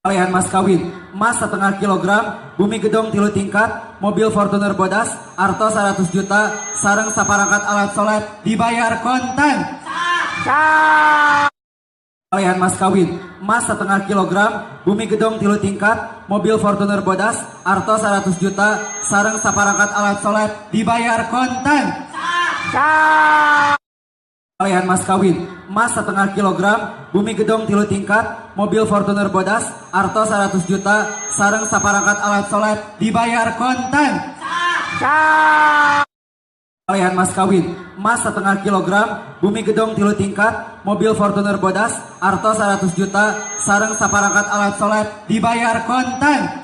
Kalian mas kawin, emas 1,5 kilogram, bumi gedong 3 tingkat, mobil Fortuner bodas, arto 100 juta, sareng saparangkat alat sholat, dibayar kontan. Kalian mas kawin, emas 1,5 kilogram, bumi gedong 3 tingkat, mobil Fortuner bodas, arto 100 juta, sareng saparangkat alat sholat, dibayar kontan. Kalian mas kawin, emas 1,5 kilogram, bumi gedong 3 tingkat, mobil Fortuner bodas, arto 100 juta, sareng saparangkat alat sholat, dibayar kontan. Kalian mas kawin, emas 1,5 kilogram, bumi gedong 3 tingkat, mobil Fortuner bodas, arto 100 juta, sareng saparangkat alat sholat, dibayar kontan.